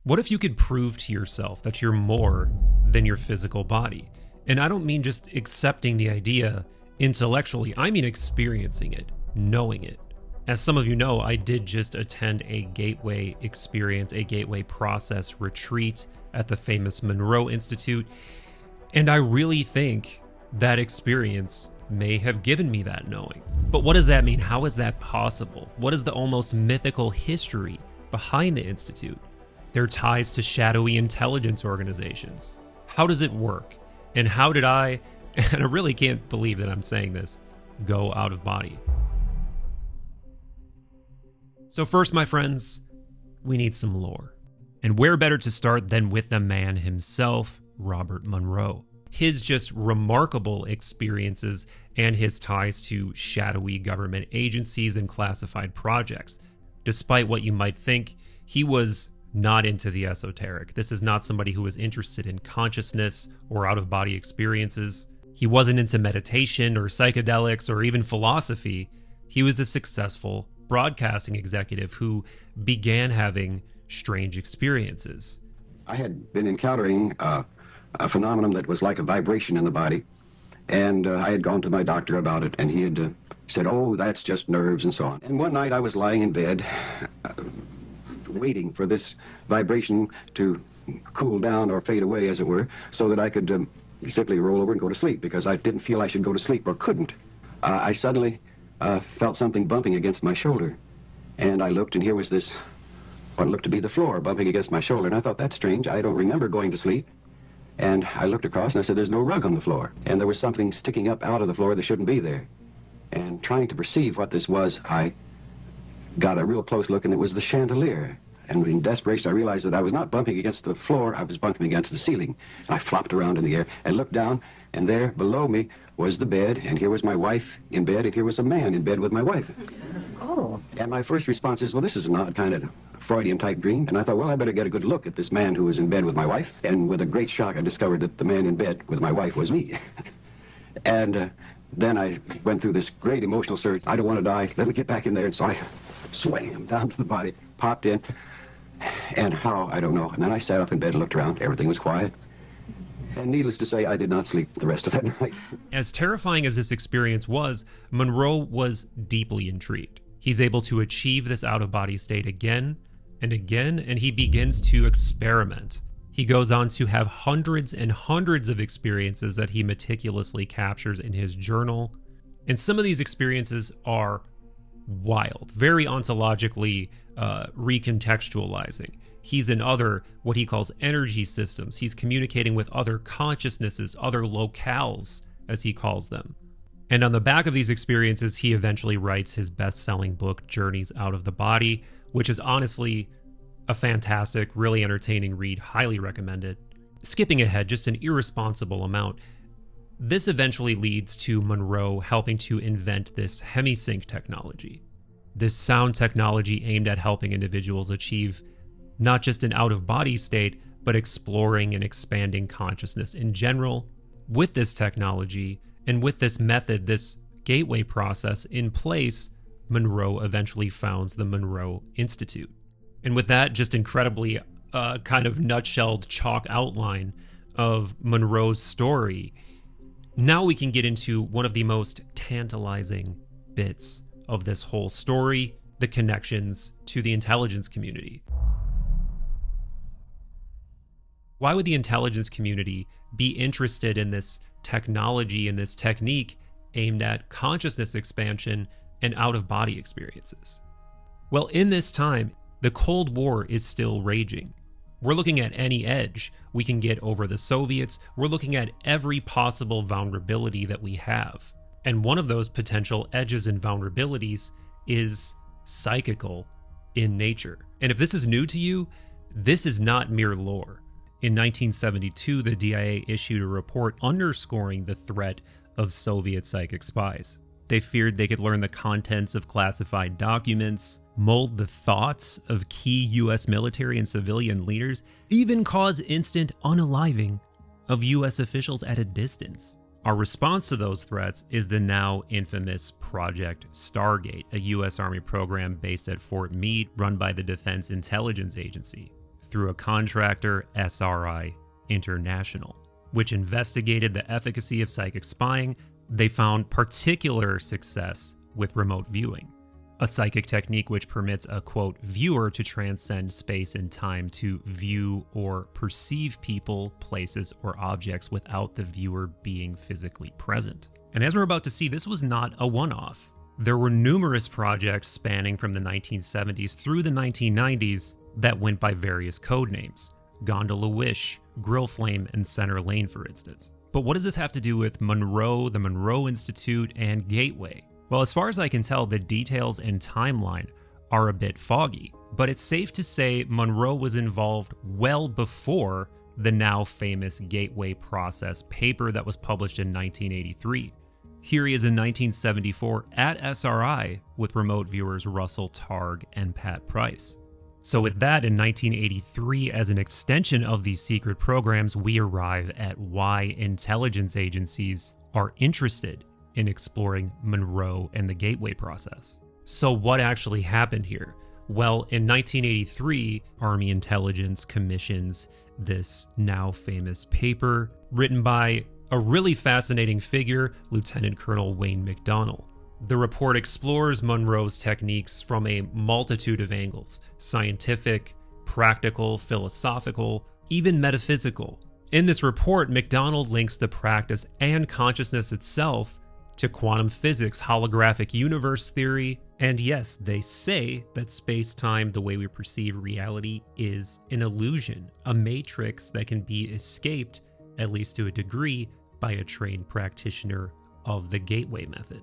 What if you could prove to yourself that you're more than your physical body? And I don't mean just accepting the idea intellectually, I mean experiencing it, knowing it. As some of you know, I did just attend a gateway experience, a gateway process retreat at the famous Monroe Institute, and I really think that experience may have given me that knowing. But what does that mean? How is that possible? What is the almost mythical history behind the Institute? Their ties to shadowy intelligence organizations. How does it work? And how did I, and I really can't believe that I'm saying this, go out of body? So first, my friends, we need some lore. And where better to start than with the man himself, Robert Monroe. His just remarkable experiences and his ties to shadowy government agencies and classified projects. Despite what you might think, he was not into the esoteric. This is not somebody who was interested in consciousness or out-of-body experiences. He wasn't into meditation or psychedelics or even philosophy. He was a successful broadcasting executive who began having strange experiences. I had been encountering a phenomenon that was like a vibration in the body, and I had gone to my doctor about it, and he had said, "Oh, that's just nerves," and so on. And one night I was lying in bed, waiting for this vibration to cool down or fade away, as it were, so that I could simply roll over and go to sleep, because I didn't feel I should go to sleep or couldn't. I suddenly felt something bumping against my shoulder, and I looked, and here was this, what looked to be the floor bumping against my shoulder, and I thought, that's strange. I don't remember going to sleep. And I looked across, and I said, there's no rug on the floor. And there was something sticking up out of the floor that shouldn't be there. And trying to perceive what this was, I got a real close look, and it was the chandelier. And in desperation, I realized that I was not bumping against the floor, I was bumping against the ceiling. And I flopped around in the air and looked down, and there below me was the bed, and here was my wife in bed, and here was a man in bed with my wife. Oh. And my first response is, well, this is an odd kind of Freudian-type dream. And I thought, well, I better get a good look at this man who was in bed with my wife. And with a great shock, I discovered that the man in bed with my wife was me. And then I went through this great emotional surge. I don't want to die. Let me get back in there. And so I swam down to the body, popped in, and how, I don't know. And then I sat up in bed and looked around. Everything was quiet. And needless to say, I did not sleep the rest of that night. As terrifying as this experience was, Monroe was deeply intrigued. He's able to achieve this out-of-body state again and again, and he begins to experiment. He goes on to have hundreds and hundreds of experiences that he meticulously captures in his journal. And some of these experiences are wild, very ontologically recontextualizing. He's in other, what he calls energy systems. He's communicating with other consciousnesses, other locales, as he calls them. And on the back of these experiences, he eventually writes his best-selling book, Journeys Out of the Body, which is honestly a fantastic, really entertaining read, highly recommended. Skipping ahead just an irresponsible amount, this eventually leads to Monroe helping to invent this hemisync technology. This sound technology aimed at helping individuals achieve not just an out-of-body state, but exploring and expanding consciousness in general. With this technology, and with this method, this gateway process in place, Monroe eventually founds the Monroe Institute. And with that just incredibly kind of nutshelled chalk outline of Monroe's story, now we can get into one of the most tantalizing bits of this whole story, the connections to the intelligence community. Why would the intelligence community be interested in this technology and this technique aimed at consciousness expansion and out-of-body experiences? Well, in this time, the Cold War is still raging. We're looking at any edge we can get over the Soviets. We're looking at every possible vulnerability that we have. And one of those potential edges and vulnerabilities is psychical in nature. And if this is new to you, this is not mere lore. In 1972, the DIA issued a report underscoring the threat of Soviet psychic spies. They feared they could learn the contents of classified documents, mold the thoughts of key US military and civilian leaders, even cause instant unaliving of US officials at a distance. Our response to those threats is the now infamous Project Stargate, a US Army program based at Fort Meade run by the Defense Intelligence Agency. through a contractor, SRI International, which investigated the efficacy of psychic spying. They found particular success with remote viewing, a psychic technique which permits a, quote, viewer to transcend space and time to view or perceive people, places, or objects without the viewer being physically present. And as we're about to see, this was not a one-off. There were numerous projects spanning from the 1970s through the 1990s that went by various code names: Gondola Wish, Grill Flame, and Center Lane, for instance. But what does this have to do with Monroe, the Monroe Institute, and Gateway? Well, as far as I can tell, the details and timeline are a bit foggy, but it's safe to say Monroe was involved well before the now famous Gateway Process paper that was published in 1983. Here he is in 1974 at SRI with remote viewers Russell Targ and Pat Price. So with that, in 1983, as an extension of these secret programs, we arrive at why intelligence agencies are interested in exploring Monroe and the Gateway Process. So what actually happened here? Well, in 1983, Army Intelligence commissions this now famous paper written by a really fascinating figure, Lieutenant Colonel Wayne McDonnell. The report explores Monroe's techniques from a multitude of angles: scientific, practical, philosophical, even metaphysical. In this report, McDonnell links the practice and consciousness itself to quantum physics, holographic universe theory, and yes, they say that space-time, the way we perceive reality, is an illusion, a matrix that can be escaped, at least to a degree, by a trained practitioner of the Gateway method.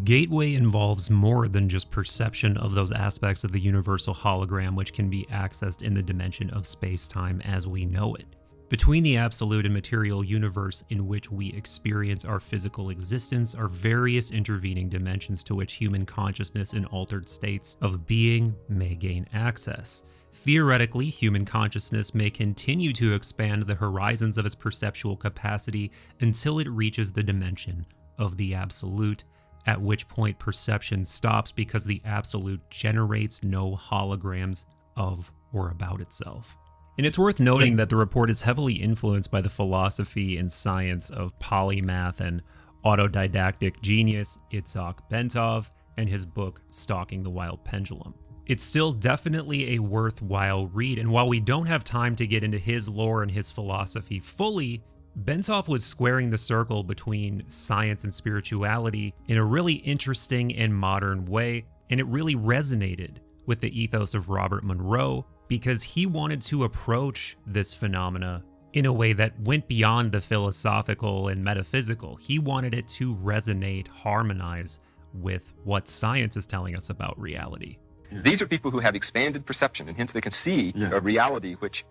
Gateway involves more than just perception of those aspects of the universal hologram which can be accessed in the dimension of space-time as we know it. Between the absolute and material universe in which we experience our physical existence are various intervening dimensions to which human consciousness in altered states of being may gain access. Theoretically, human consciousness may continue to expand the horizons of its perceptual capacity until it reaches the dimension of the absolute, at which point perception stops because the absolute generates no holograms of or about itself. And it's worth noting that the report is heavily influenced by the philosophy and science of polymath and autodidactic genius Itzhak Bentov and his book Stalking the Wild Pendulum. It's still definitely a worthwhile read, and while we don't have time to get into his lore and his philosophy fully, Bentov was squaring the circle between science and spirituality in a really interesting and modern way, and it really resonated with the ethos of Robert Monroe because he wanted to approach this phenomena in a way that went beyond the philosophical and metaphysical. He wanted it to resonate, harmonize with what science is telling us about reality. These are people who have expanded perception, and hence they can see a reality which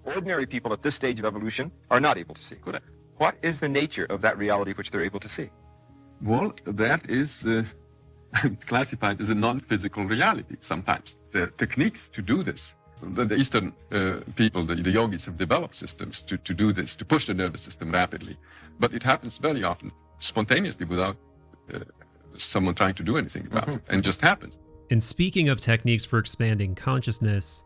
ordinary people at this stage of evolution are not able to see. Correct. What is the nature of that reality which they're able to see? Well, that is classified as a non-physical reality sometimes. There are techniques to do this. The Eastern people, the yogis, have developed systems to do this, to push the nervous system rapidly. But it happens very often spontaneously without someone trying to do anything about it, and just happens. And speaking of techniques for expanding consciousness,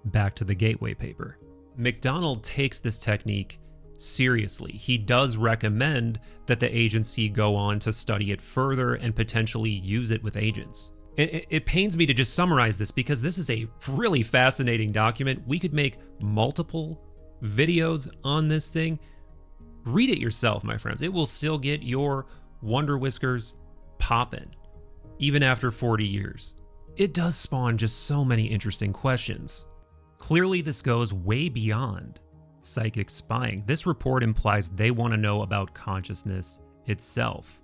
back to the Gateway paper. McDonnell takes this technique seriously. He does recommend that the agency go on to study it further and potentially use it with agents. It pains me to just summarize this because this is a really fascinating document. We could make multiple videos on this thing. Read it yourself, my friends. It will still get your wonder whiskers popping, even after 40 years. It does spawn just so many interesting questions. Clearly, this goes way beyond psychic spying. This report implies they want to know about consciousness itself,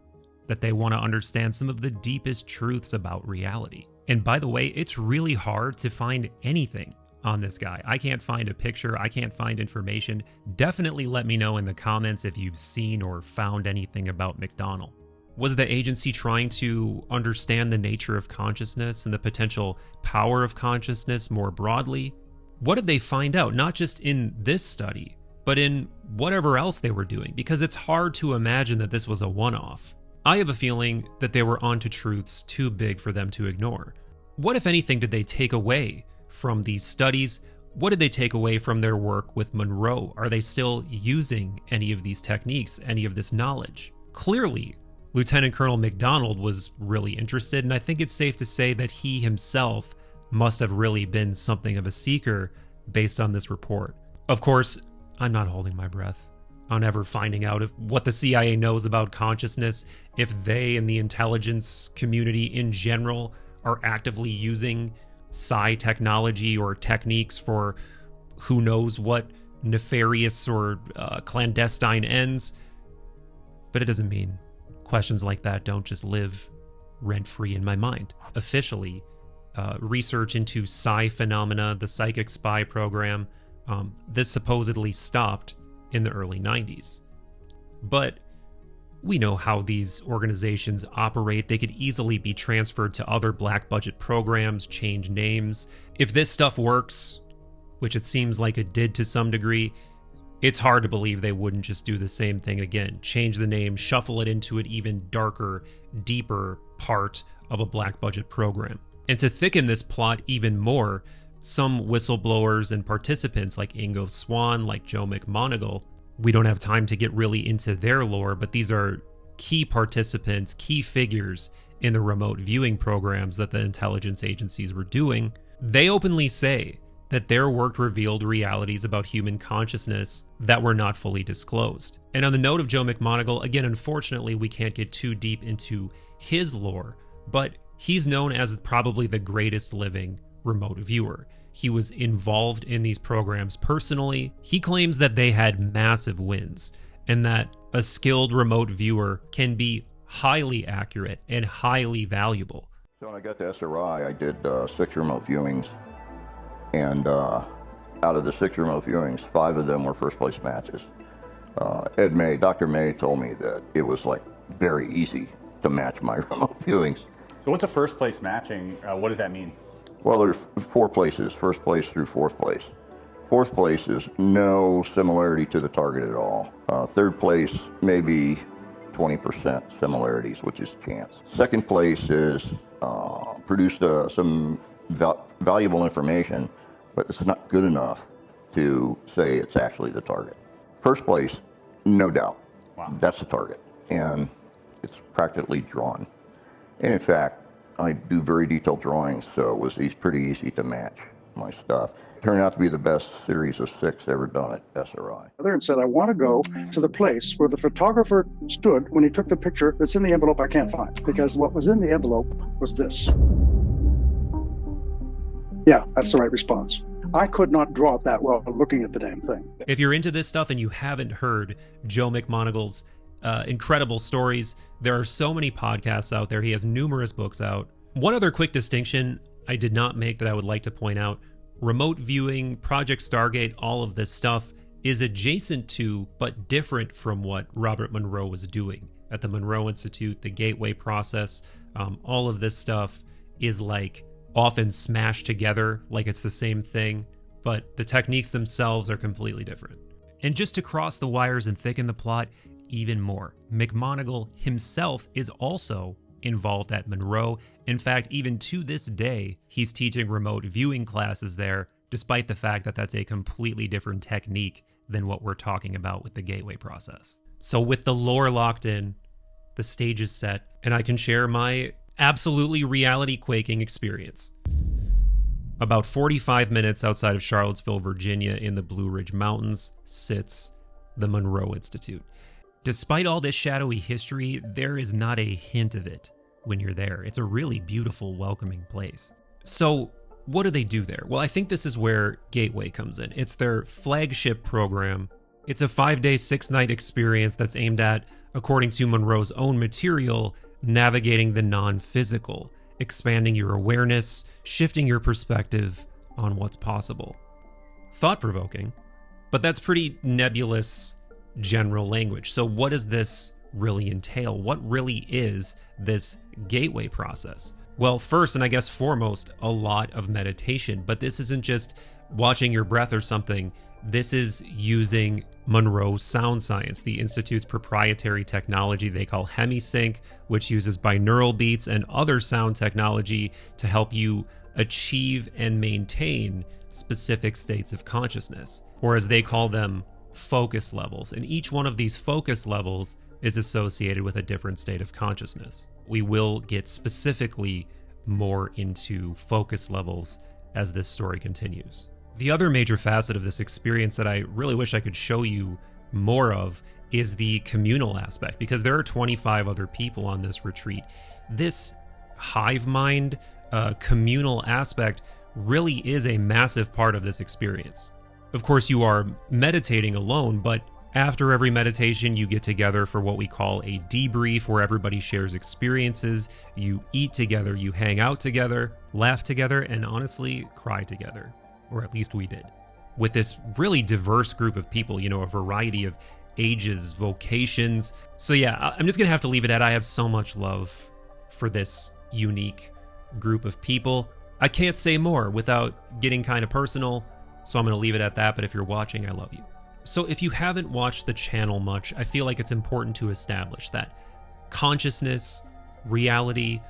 that they want to understand some of the deepest truths about reality. And by the way, it's really hard to find anything on this guy. I can't find a picture, I can't find information. Definitely let me know in the comments if you've seen or found anything about McDonnell. Was the agency trying to understand the nature of consciousness and the potential power of consciousness more broadly? What did they find out, not just in this study, but in whatever else they were doing? Because it's hard to imagine that this was a one-off. I have a feeling that they were onto truths too big for them to ignore. What, if anything, did they take away from these studies? what did they take away from their work with Monroe? Are they still using any of these techniques, any of this knowledge? Clearly, Lieutenant Colonel McDonald was really interested, and I think it's safe to say that he himself must have really been something of a seeker based on this report. Of course, I'm not holding my breath on ever finding out what the CIA knows about consciousness, if they and the intelligence community in general are actively using psi technology or techniques for who knows what nefarious or clandestine ends. But it doesn't mean questions like that don't just live rent-free in my mind. Officially, research into psi phenomena, the psychic spy program, this supposedly stopped in the early 90s. But we know how these organizations operate. They could easily be transferred to other black budget programs, change names. If this stuff works, which it seems like it did to some degree, it's hard to believe they wouldn't just do the same thing again. Change the name, shuffle it into an even darker, deeper part of a black budget program. And to thicken this plot even more, some whistleblowers and participants like Ingo Swann, like Joe McMoneagle, we don't have time to get really into their lore, but these are key participants, key figures in the remote viewing programs that the intelligence agencies were doing. They openly say that their work revealed realities about human consciousness that were not fully disclosed. And on the note of Joe McMoneagle, again, unfortunately, we can't get too deep into his lore, but he's known as probably the greatest living remote viewer. He was involved in these programs personally. He claims that they had massive wins and that a skilled remote viewer can be highly accurate and highly valuable. So when I got to SRI, I did 6 remote viewings. And out of the 6 remote viewings, 5 of them were first place matches. Dr. May told me that it was like very easy to match my remote viewings. So what's a first place matching? What does that mean? Well, there's 4 places, first place through 4th place. 4th place is no similarity to the target at all. 3rd place, maybe 20% similarities, which is chance. 2nd place is produced some valuable information, but it's not good enough to say it's actually the target. 1st place, no doubt. Wow. That's the target, and it's practically drawn. And in fact, I do very detailed drawings, so it was pretty easy to match my stuff. It turned out to be the best series of 6 ever done at SRI. And said, I want to go to the place where the photographer stood when he took the picture that's in the envelope I can't find, because what was in the envelope was this. Yeah, that's the right response. I could not draw it that well looking at the damn thing. If you're into this stuff and you haven't heard Joe McMoneagle's incredible stories, there are so many podcasts out there. He has numerous books out. One other quick distinction I did not make that I would like to point out: remote viewing, Project Stargate, all of this stuff is adjacent to but different from what Robert Monroe was doing at the Monroe Institute. The Gateway process, all of this stuff is like often smashed together like it's the same thing, but the techniques themselves are completely different. And just to cross the wires and thicken the plot even more, McMoneagle himself is also involved at Monroe. In fact, even to this day, he's teaching remote viewing classes there, despite the fact that that's a completely different technique than what we're talking about with the Gateway process. So with the lore locked in, the stage is set, and I can share my absolutely reality-quaking experience. About 45 minutes outside of Charlottesville, Virginia, in the Blue Ridge Mountains, sits the Monroe Institute. Despite all this shadowy history, there is not a hint of it when you're there. It's a really beautiful, welcoming place. So what do they do there? Well, I think this is where Gateway comes in. It's their flagship program. It's a 5-day, 6-night experience that's aimed at, according to Monroe's own material, navigating the non-physical, expanding your awareness, shifting your perspective on what's possible. Thought-provoking, but that's pretty nebulous general language. So what does this really entail? What really is this Gateway process? Well, first, and I guess foremost, a lot of meditation, but this isn't just watching your breath or something. This is using Monroe Sound Science, the Institute's proprietary technology they call HemiSync, which uses binaural beats and other sound technology to help you achieve and maintain specific states of consciousness, or as they call them, focus levels. And each one of these focus levels is associated with a different state of consciousness. We will get specifically more into focus levels as this story continues. The other major facet of this experience that I really wish I could show you more of is the communal aspect, because there are 25 other people on this retreat. This hive mind, communal aspect really is a massive part of this experience. Of course, you are meditating alone, but after every meditation, you get together for what we call a debrief, where everybody shares experiences. You eat together, you hang out together, laugh together, and honestly, cry together. Or at least we did. With this really diverse group of people, you know, a variety of ages, vocations. So yeah, I'm just gonna have to leave it at I have so much love for this unique group of people. I can't say more without getting kind of personal, so I'm gonna leave it at that, but if you're watching, I love you. So if you haven't watched the channel much, I feel like it's important to establish that consciousness, reality,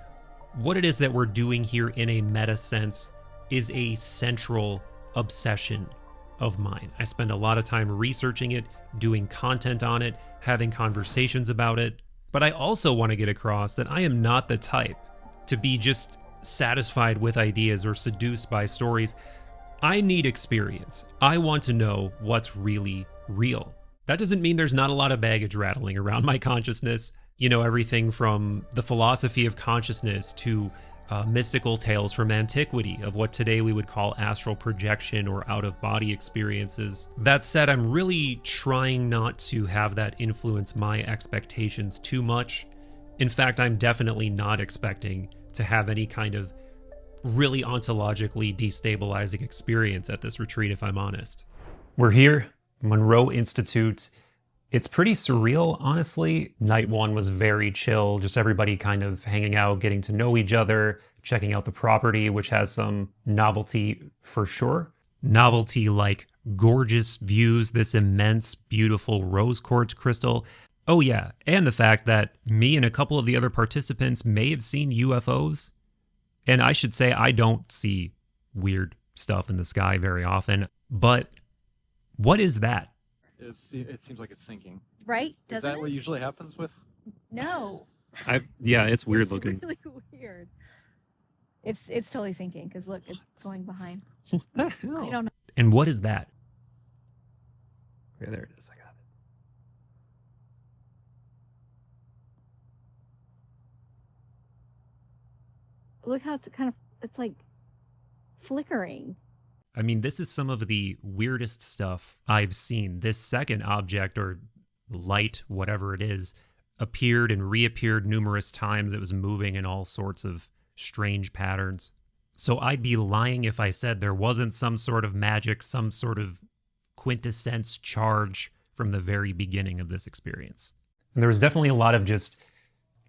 what it is that we're doing here in a meta sense is a central obsession of mine. I spend a lot of time researching it, doing content on it, having conversations about it, but I also want to get across that I am not the type to be just satisfied with ideas or seduced by stories. I need experience. I want to know what's really real. That doesn't mean there's not a lot of baggage rattling around my consciousness. You know, everything from the philosophy of consciousness to mystical tales from antiquity of what today we would call astral projection or out-of-body experiences. That said, I'm really trying not to have that influence my expectations too much. In fact, I'm definitely not expecting to have any kind of really ontologically destabilizing experience at this retreat, if I'm honest. We're here, Monroe Institute. It's pretty surreal, honestly. Night one was very chill, just everybody kind of hanging out, getting to know each other, checking out the property, which has some novelty for sure. Novelty like gorgeous views, this immense, beautiful rose quartz crystal. Oh yeah, and the fact that me and a couple of the other participants may have seen UFOs. And I should say I don't see weird stuff in the sky very often, but what is that? It seems like it's sinking. Right? Is that what usually happens with? No. Yeah, it's weird It's looking. really weird. It's totally sinking because look, it's going behind. What the hell? I don't know. And what is that? Yeah, there it is. I got it. Look how it's like flickering. I mean, this is some of the weirdest stuff I've seen. This second object, or light, whatever it is, appeared and reappeared numerous times. It was moving in all sorts of strange patterns. So I'd be lying if I said there wasn't some sort of magic, some sort of quintessence charge from the very beginning of this experience. And there was definitely a lot of just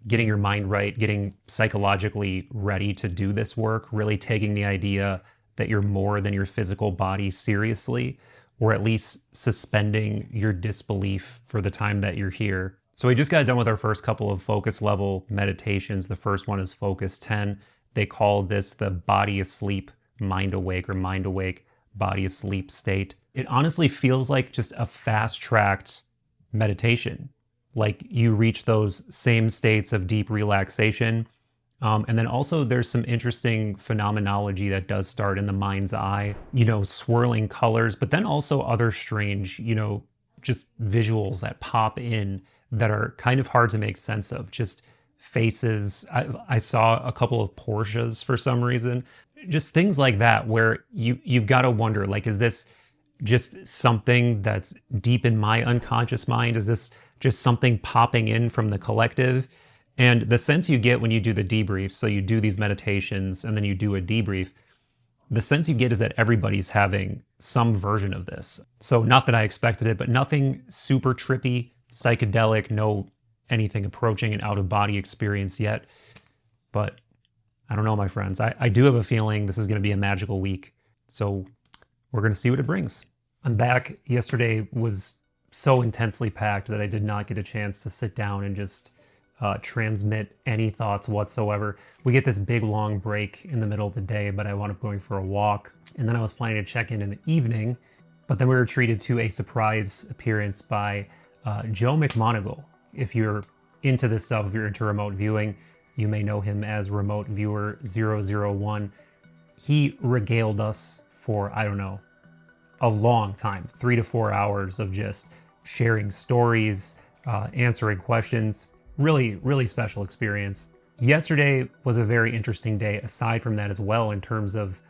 getting your mind right, getting psychologically ready to do this work, really taking the idea that you're more than your physical body seriously, or at least suspending your disbelief for the time that you're here. So we just got done with our first couple of focus level meditations. The first one is focus 10. They call this the body asleep, mind awake, or mind awake, body asleep state. It honestly feels like just a fast-tracked meditation. Like you reach those same states of deep relaxation. And then also there's some interesting phenomenology that does start in the mind's eye, swirling colors, but then also other strange, just visuals that pop in that are kind of hard to make sense of. Just faces. I saw a couple of Porsches for some reason. Just things like that where you've got to wonder, like, is this just something that's deep in my unconscious mind? Is this just something popping in from the collective? And the sense you get when you do the debrief, so you do these meditations and then you do a debrief, the sense you get is that everybody's having some version of this. So not that I expected it, but nothing super trippy, psychedelic, no anything approaching an out-of-body experience yet. But I don't know, my friends. I do have a feeling this is going to be a magical week. So we're going to see what it brings. I'm back. Yesterday was so intensely packed that I did not get a chance to sit down and just transmit any thoughts whatsoever. We get this big long break in the middle of the day, but I wound up going for a walk. And then I was planning to check in the evening, but then we were treated to a surprise appearance by Joe McMoneagle. If you're into this stuff, if you're into remote viewing, you may know him as Remote Viewer 001. He regaled us for, I don't know, a long time, 3 to 4 hours of just sharing stories, answering questions. Really, really special experience. Yesterday was a very interesting day aside from that as well in terms of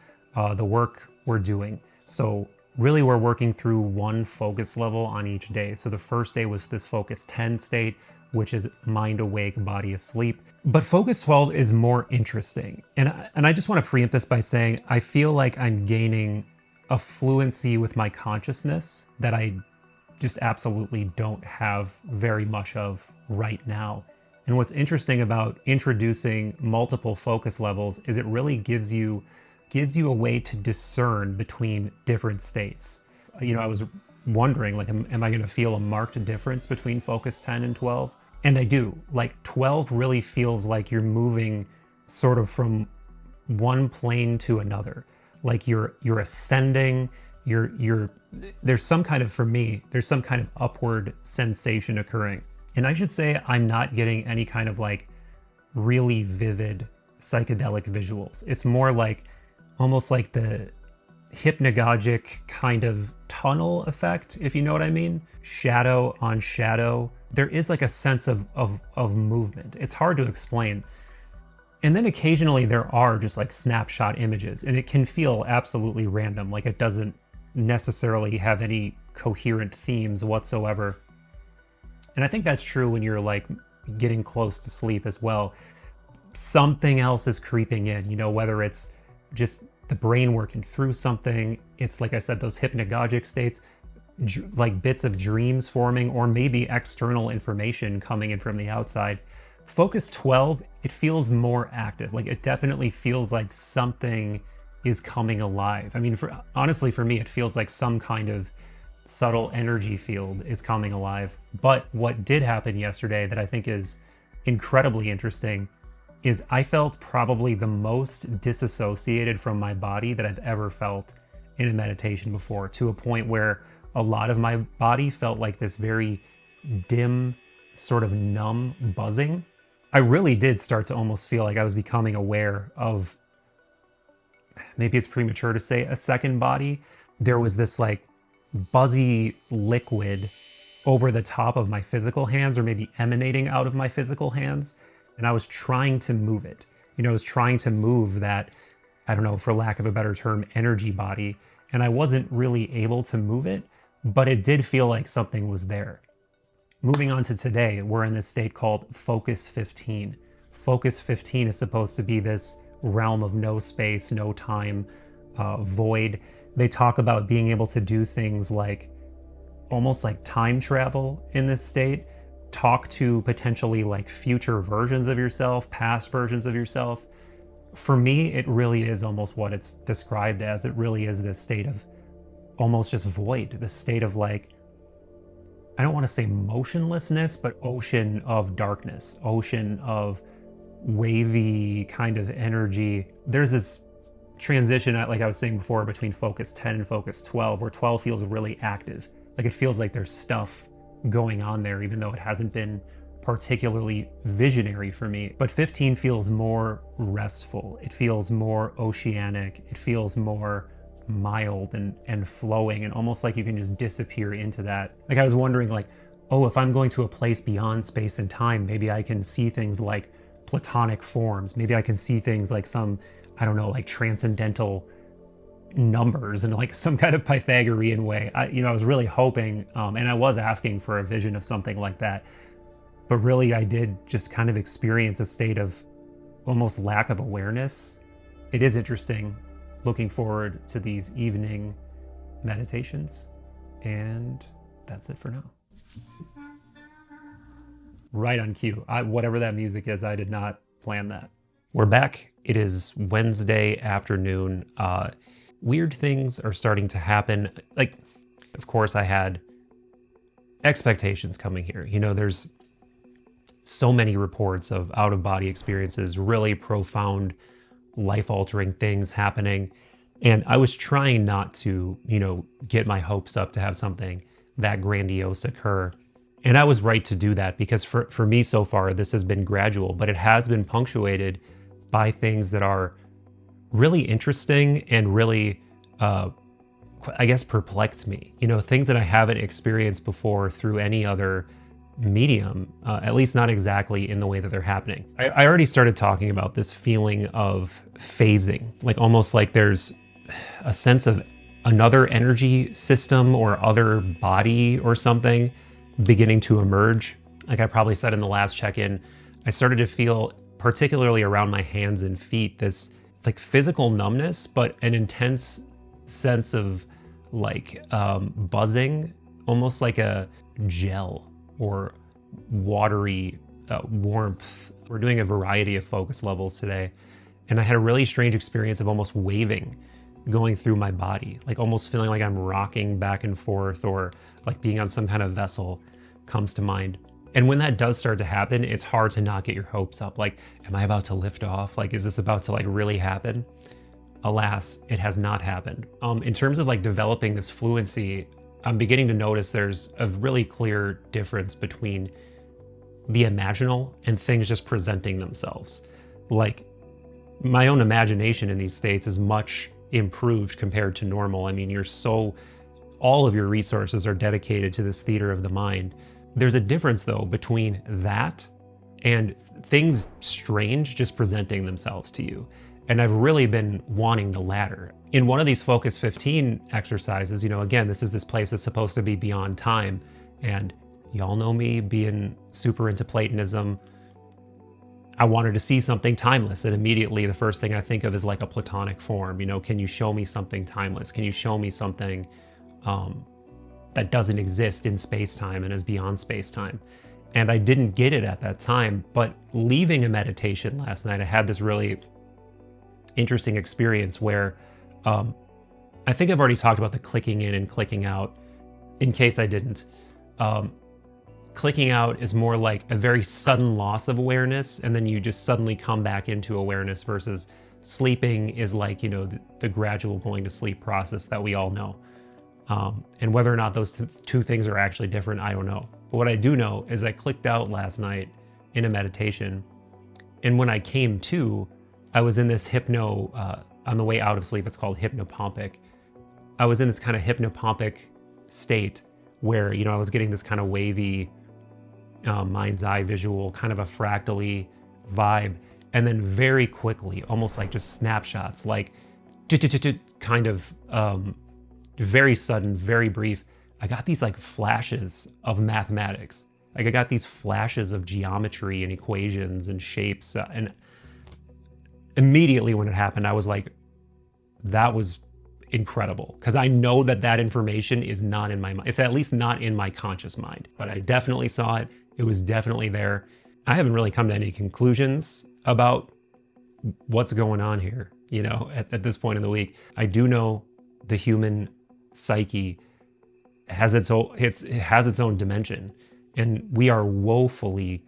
the work we're doing. So really we're working through one focus level on each day. So the first day was this focus 10 state, which is mind awake, body asleep. But focus 12 is more interesting. And I just want to preempt this by saying I feel like I'm gaining a fluency with my consciousness that I just absolutely don't have very much of right now. And what's interesting about introducing multiple focus levels is it really gives you a way to discern between different states. You know, I was wondering, like, am I going to feel a marked difference between focus 10 and 12? And I do. Like, 12 really feels like you're moving sort of from one plane to another. Like you're ascending, there's some kind of, for me, there's some kind of upward sensation occurring. And I should say I'm not getting any kind of like really vivid psychedelic visuals. It's more like almost like the hypnagogic kind of tunnel effect, if you know what I mean. Shadow on shadow. There is like a sense of movement. It's hard to explain. And then occasionally there are just like snapshot images, and it can feel absolutely random. Like it doesn't necessarily have any coherent themes whatsoever. And I think that's true when you're like getting close to sleep as well. Something else is creeping in, you know, whether it's just the brain working through something. It's like I said, those hypnagogic states, like bits of dreams forming, or maybe external information coming in from the outside. Focus 12, it feels more active. Like it definitely feels like something is coming alive. I mean, honestly, for me, it feels like some kind of subtle energy field is coming alive. But what did happen yesterday that I think is incredibly interesting is I felt probably the most disassociated from my body that I've ever felt in a meditation before, to a point where a lot of my body felt like this very dim, sort of numb buzzing. I really did start to almost feel like I was becoming aware of, maybe it's premature to say, a second body. There was this like buzzy liquid over the top of my physical hands, or maybe emanating out of my physical hands. And I was trying to move it. You know, I was trying to move that, I don't know, for lack of a better term, energy body. And I wasn't really able to move it, but it did feel like something was there. Moving on to today, we're in this state called Focus 15. Focus 15 is supposed to be this realm of no space, no time, void. They talk about being able to do things like almost like time travel in this state, talk to potentially like future versions of yourself, past versions of yourself. For me, it really is almost what it's described as. It really is this state of almost just void, this state of like, I don't want to say motionlessness, but ocean of darkness, ocean of wavy kind of energy. There's this transition, like I was saying before, between focus 10 and focus 12, where 12 feels really active. Like it feels like there's stuff going on there, even though it hasn't been particularly visionary for me. But 15 feels more restful. It feels more oceanic. It feels more mild and flowing, and almost like you can just disappear into that. Like I was wondering, like, oh, if I'm going to a place beyond space and time, maybe I can see things like platonic forms. Maybe I can see things like some, I don't know, like transcendental numbers in like some kind of Pythagorean way. I was really hoping, and I was asking for a vision of something like that. But really, I did just kind of experience a state of almost lack of awareness. It is interesting. Looking forward to these evening meditations. And that's it for now. Right on cue. Whatever that music is, I did not plan that. We're back. It is Wednesday afternoon. Weird things are starting to happen. Like, of course, I had expectations coming here. You know, there's so many reports of out-of-body experiences, really profound, life-altering things happening. And I was trying not to, get my hopes up to have something that grandiose occur. And I was right to do that, because for me so far, this has been gradual, but it has been punctuated by things that are really interesting and really, I guess, perplexed me. Things that I haven't experienced before through any other medium, at least not exactly in the way that they're happening. I already started talking about this feeling of phasing, like almost like there's a sense of another energy system or other body or something beginning to emerge. Like I probably said in the last check-in, I started to feel, particularly around my hands and feet, this like physical numbness, but an intense sense of like buzzing, almost like a gel or watery warmth. We're doing a variety of focus levels today, and I had a really strange experience of almost waving going through my body, like almost feeling like I'm rocking back and forth, or like being on some kind of vessel comes to mind. And when that does start to happen, it's hard to not get your hopes up. Like, am I about to lift off? Like, is this about to like really happen? Alas, it has not happened. In terms of like developing this fluency, I'm beginning to notice there's a really clear difference between the imaginal and things just presenting themselves. Like, my own imagination in these states is much improved compared to normal. I mean, all of your resources are dedicated to this theater of the mind. There's a difference though between that and things strange just presenting themselves to you. And I've really been wanting the latter. In one of these Focus 15 exercises, again, this is this place that's supposed to be beyond time. And y'all know me being super into Platonism. I wanted to see something timeless. And immediately the first thing I think of is like a Platonic form. Can you show me something timeless? Can you show me something that doesn't exist in space-time and is beyond space-time? And I didn't get it at that time, but leaving a meditation last night, I had this really interesting experience where I think I've already talked about the clicking in and clicking out. In case I didn't, clicking out is more like a very sudden loss of awareness, and then you just suddenly come back into awareness, versus sleeping is like, the gradual going to sleep process that we all know. And whether or not those two things are actually different, I don't know. But what I do know is I clicked out last night in a meditation, and when I came to, I was in this on the way out of sleep, it's called hypnopompic. I was in this kind of hypnopompic state where, I was getting this kind of wavy, mind's eye visual, kind of a fractally vibe. And then very quickly, almost like just snapshots, like kind of very sudden, very brief, I got these like flashes of mathematics. Like I got these flashes of geometry and equations and shapes. And immediately when it happened, I was like, that was incredible. Because I know that information is not in my mind. It's at least not in my conscious mind. But I definitely saw it. It was definitely there. I haven't really come to any conclusions about what's going on here, at this point in the week. I do know the human psyche has its own dimension, and we are woefully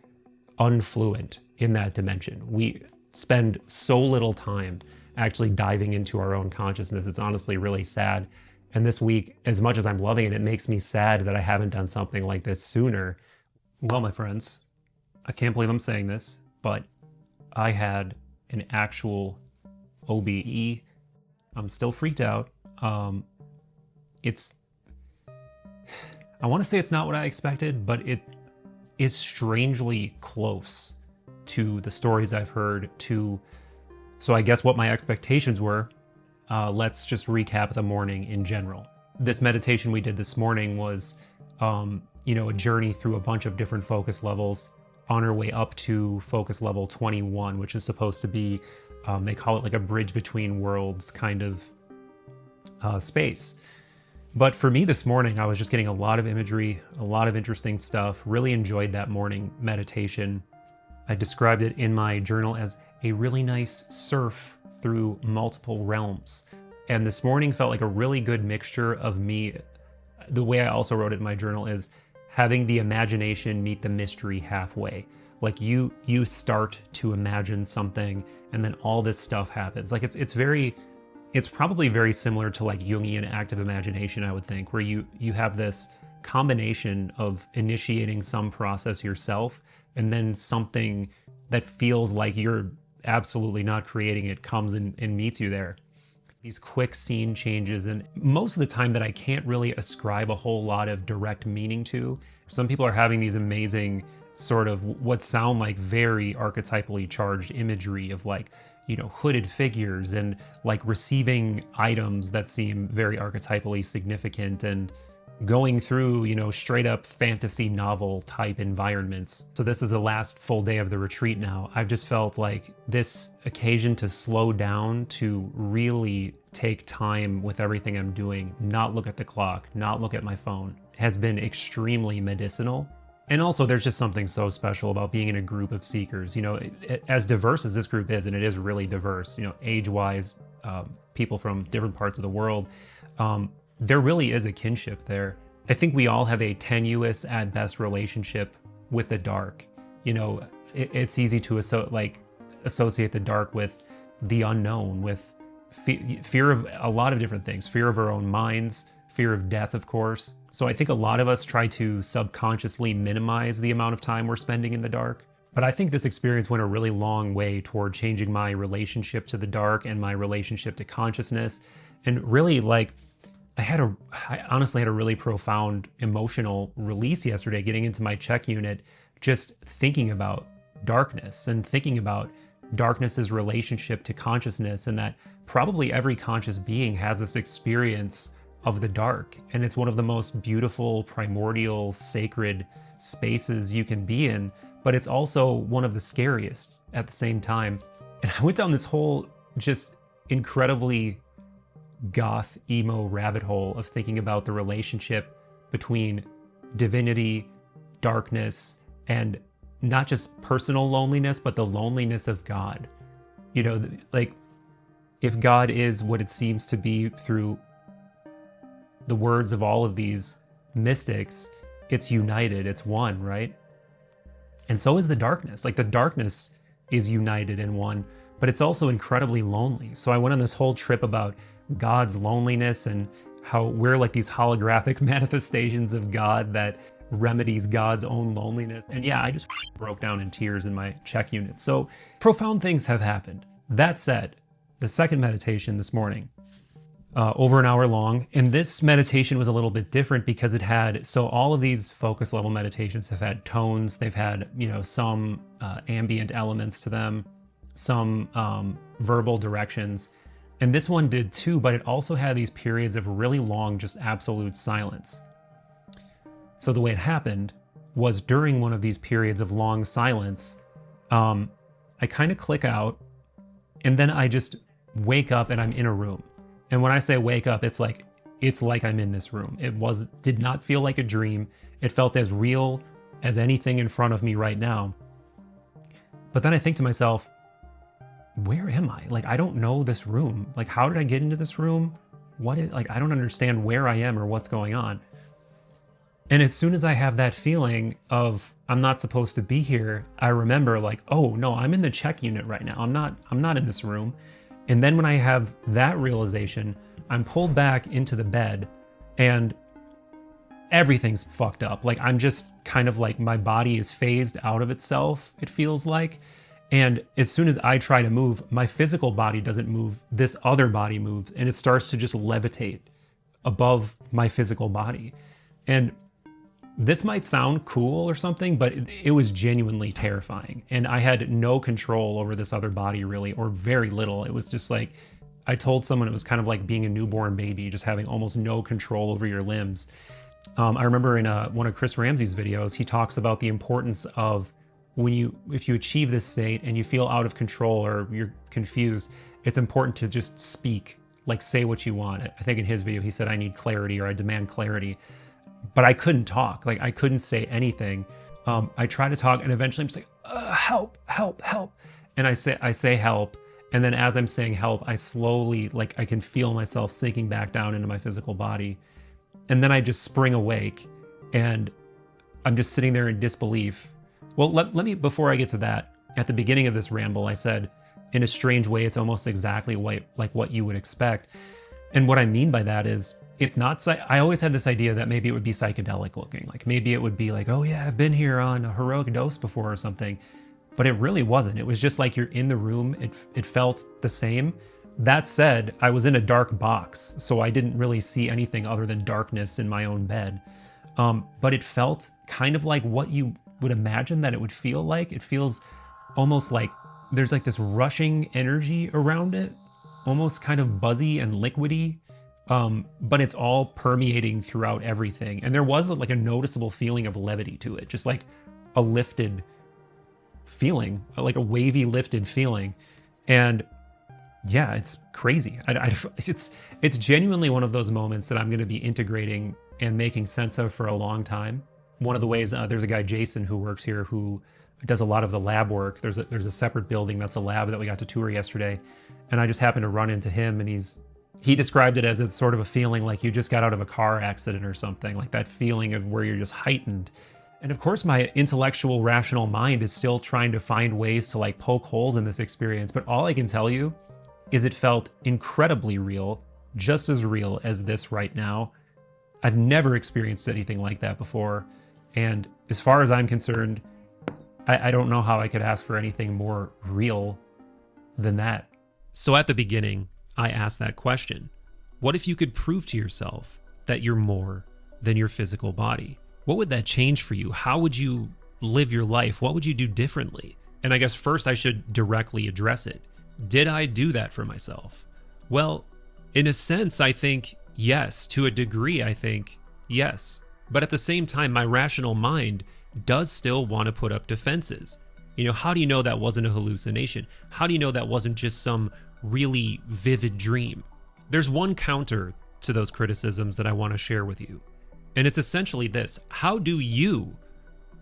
unfluent in that dimension. We spend so little time actually diving into our own consciousness. It's honestly really sad. And this week, as much as I'm loving it, it makes me sad that I haven't done something like this sooner. Well, my friends, I can't believe I'm saying this, but I had an actual OBE. I'm still freaked out. I want to say it's not what I expected, but it is strangely close to the stories I've heard, so I guess what my expectations were. Let's just recap the morning in general. This meditation we did this morning was, a journey through a bunch of different focus levels on our way up to focus level 21, which is supposed to be, they call it like a bridge between worlds kind of space. But for me this morning, I was just getting a lot of imagery, a lot of interesting stuff. Really enjoyed that morning meditation. I described it in my journal as a really nice surf through multiple realms. And this morning felt like a really good mixture of me. The way I also wrote it in my journal is having the imagination meet the mystery halfway. Like you start to imagine something, and then all this stuff happens. Like it's very It's probably very similar to like Jungian active imagination, I would think, where you have this combination of initiating some process yourself and then something that feels like you're absolutely not creating it comes and meets you there. These quick scene changes, and most of the time that I can't really ascribe a whole lot of direct meaning to. Some people are having these amazing sort of what sound like very archetypally charged imagery of like, you know, hooded figures and like receiving items that seem very archetypally significant and going through, you know, straight up fantasy novel type environments. So this is the last full day of the retreat now. I've just felt like this occasion to slow down, to really take time with everything I'm doing, not look at the clock, not look at my phone, has been extremely medicinal. And also there's just something so special about being in a group of seekers, you know, as diverse as this group is, and it is really diverse, you know, age-wise, people from different parts of the world, there really is a kinship there. I think we all have a tenuous at best relationship with the dark. You know, it's easy to associate the dark with the unknown, with fear of a lot of different things, fear of our own minds, fear of death, of course. So I think a lot of us try to subconsciously minimize the amount of time we're spending in the dark. But I think this experience went a really long way toward changing my relationship to the dark and my relationship to consciousness. And really, like, I honestly had a really profound emotional release yesterday getting into my check unit, just thinking about darkness and thinking about darkness's relationship to consciousness, and that probably every conscious being has this experience of the dark. And it's one of the most beautiful, primordial, sacred spaces you can be in, but it's also one of the scariest at the same time. And I went down this whole just incredibly goth, emo rabbit hole of thinking about the relationship between divinity, darkness, and not just personal loneliness, but the loneliness of God. You know, like, if God is what it seems to be through the words of all of these mystics, it's united, it's one, right? And so is the darkness. Like, the darkness is united in one, but it's also incredibly lonely. So I went on this whole trip about God's loneliness and how we're like these holographic manifestations of God that remedies God's own loneliness. And yeah, I just broke down in tears in my check unit. So profound things have happened. That said, the second meditation this morning, over an hour long, and this meditation was a little bit different because it had, so all of these focus level meditations have had tones, they've had, you know, some ambient elements to them, some verbal directions. And this one did too, but it also had these periods of really long, just absolute silence. So the way it happened was during one of these periods of long silence, I kind of click out, and then I just wake up and I'm in a room. And when I say wake up, it's like I'm in this room. It did not feel like a dream. It felt as real as anything in front of me right now. But then I think to myself, where am I? Like, I don't know this room. Like, how did I get into this room? I don't understand where I am or what's going on. And as soon as I have that feeling of I'm not supposed to be here, I remember like, oh no, I'm in the check unit right now. I'm not in this room. And then when I have that realization, I'm pulled back into the bed and everything's fucked up. Like, I'm just kind of like, my body is phased out of itself, it feels like. And as soon as I try to move, my physical body doesn't move, this other body moves, and it starts to just levitate above my physical body. And this might sound cool or something, but it was genuinely terrifying. And I had no control over this other body really, or very little. It was just like, I told someone it was kind of like being a newborn baby, just having almost no control over your limbs. I remember in one of Chris Ramsey's videos, he talks about the importance of if you achieve this state and you feel out of control or you're confused, it's important to just speak, like say what you want. I think in his video, he said, I need clarity or I demand clarity, but I couldn't talk. Like, I couldn't say anything. I try to talk and eventually I'm just like, help, help, help. And I say help. And then as I'm saying help, I slowly, like, I can feel myself sinking back down into my physical body. And then I just spring awake and I'm just sitting there in disbelief. Well, let me, before I get to that, at the beginning of this ramble, I said, in a strange way, it's almost exactly like what you would expect. And what I mean by that is, it's not, I always had this idea that maybe it would be psychedelic looking. Like maybe it would be like, oh yeah, I've been here on a heroic dose before or something. But it really wasn't. It was just like you're in the room. It felt the same. That said, I was in a dark box, so I didn't really see anything other than darkness in my own bed. But it felt kind of like what you would imagine that it would feel like. It feels almost like there's like this rushing energy around it, almost kind of buzzy and liquidy. But it's all permeating throughout everything. And there was like a noticeable feeling of levity to it, just like a lifted feeling, like a wavy lifted feeling. And yeah, it's crazy. It's genuinely one of those moments that I'm going to be integrating and making sense of for a long time. One of the ways, there's a guy, Jason, who works here, who does a lot of the lab work. There's a separate building that's a lab that we got to tour yesterday. And I just happened to run into him, and he described it as it's sort of a feeling like you just got out of a car accident or something, like that feeling of where you're just heightened. And of course, my intellectual, rational mind is still trying to find ways to like poke holes in this experience. But all I can tell you is it felt incredibly real, just as real as this right now. I've never experienced anything like that before. And as far as I'm concerned, I don't know how I could ask for anything more real than that. So at the beginning, I asked that question. What if you could prove to yourself that you're more than your physical body? What would that change for you? How would you live your life? What would you do differently? And I guess first I should directly address it. Did I do that for myself? Well, in a sense, I think yes. To a degree, I think yes. But at the same time, my rational mind does still want to put up defenses. You know, how do you know that wasn't a hallucination? How do you know that wasn't just some really vivid dream? There's one counter to those criticisms that I want to share with you. And it's essentially this. How do you,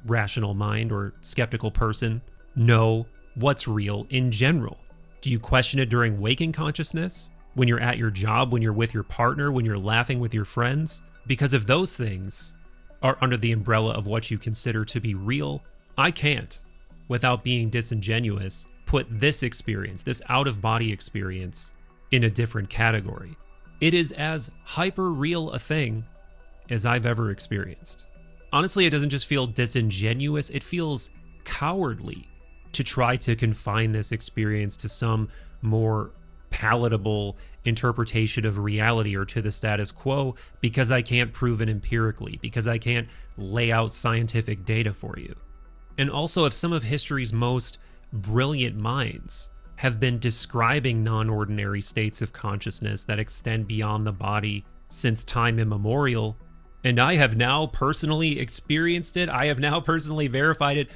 rational mind or skeptical person, know what's real in general? Do you question it during waking consciousness? When you're at your job, when you're with your partner, when you're laughing with your friends? Because if those things are under the umbrella of what you consider to be real, I can't, without being disingenuous, put this experience, this out-of-body experience, in a different category. It is as hyper-real a thing as I've ever experienced. Honestly, it doesn't just feel disingenuous, it feels cowardly to try to confine this experience to some more palatable interpretation of reality or to the status quo because I can't prove it empirically, because I can't lay out scientific data for you. And also, if some of history's most brilliant minds have been describing non-ordinary states of consciousness that extend beyond the body since time immemorial, and I have now personally experienced it, I have now personally verified it,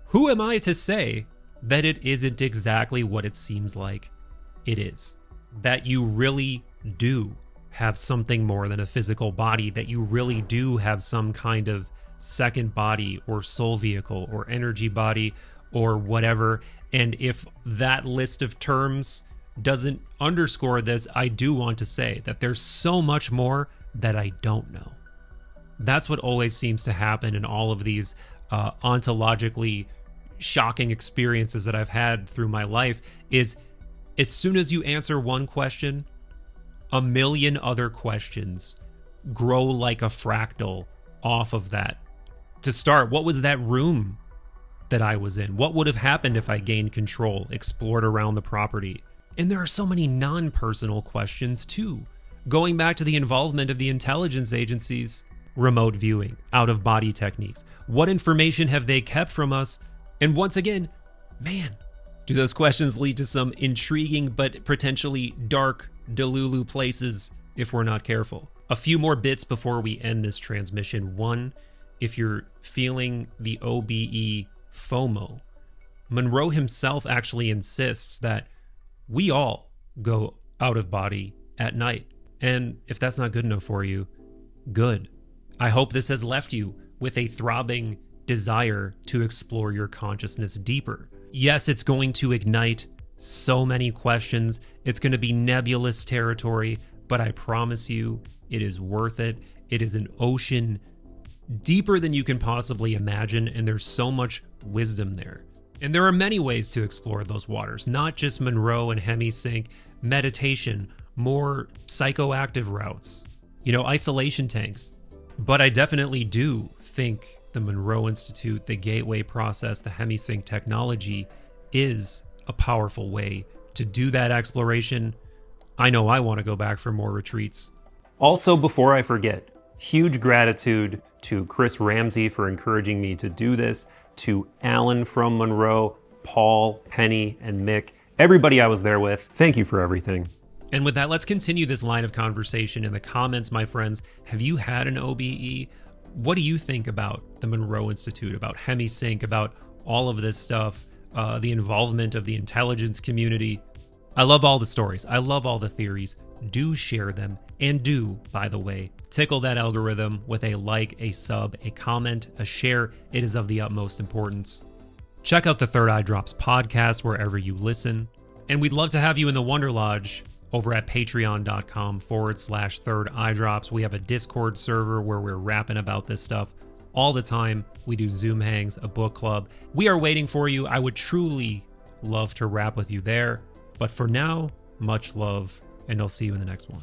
who am I to say that it isn't exactly what it seems like it is? That you really do have something more than a physical body, that you really do have some kind of second body or soul vehicle or energy body or whatever. And if that list of terms doesn't underscore this, I do want to say that there's so much more that I don't know. That's what always seems to happen in all of these ontologically shocking experiences that I've had through my life is as soon as you answer one question, a million other questions grow like a fractal off of that. To start, what was that room that I was in? What would have happened if I gained control, explored around the property? And there are so many non-personal questions too. Going back to the involvement of the intelligence agencies, remote viewing, out-of-body techniques. What information have they kept from us? And once again, man, do those questions lead to some intriguing but potentially dark Delulu places if we're not careful? A few more bits before we end this transmission. One, if you're feeling the OBE FOMO, Monroe himself actually insists that we all go out of body at night. And if that's not good enough for you, good. I hope this has left you with a throbbing desire to explore your consciousness deeper. Yes, it's going to ignite so many questions. It's going to be nebulous territory, but I promise you it is worth it. It is an ocean deeper than you can possibly imagine, and there's so much wisdom there. And there are many ways to explore those waters, not just Monroe and Hemisync, meditation, more psychoactive routes, isolation tanks. But I definitely do think the Monroe Institute, the gateway process, the Hemisync technology is a powerful way to do that exploration. I know I want to go back for more retreats. Also, before I forget, huge gratitude to Chris Ramsey for encouraging me to do this, to Alan from Monroe, Paul, Penny, and Mick, everybody I was there with. Thank you for everything. And with that, let's continue this line of conversation in the comments, my friends. Have you had an OBE? What do you think about the Monroe Institute, about Hemisync, about all of this stuff, the involvement of the intelligence community? I love all the stories. I love all the theories. Do share them. And do, by the way, tickle that algorithm with a like, a sub, a comment, a share. It is of the utmost importance. Check out the Third Eye Drops podcast wherever you listen. And we'd love to have you in the Wonder Lodge over at patreon.com/Third Eye Drops. We have a Discord server where we're rapping about this stuff all the time. We do Zoom hangs, a book club. We are waiting for you. I would truly love to rap with you there. But for now, much love, and I'll see you in the next one.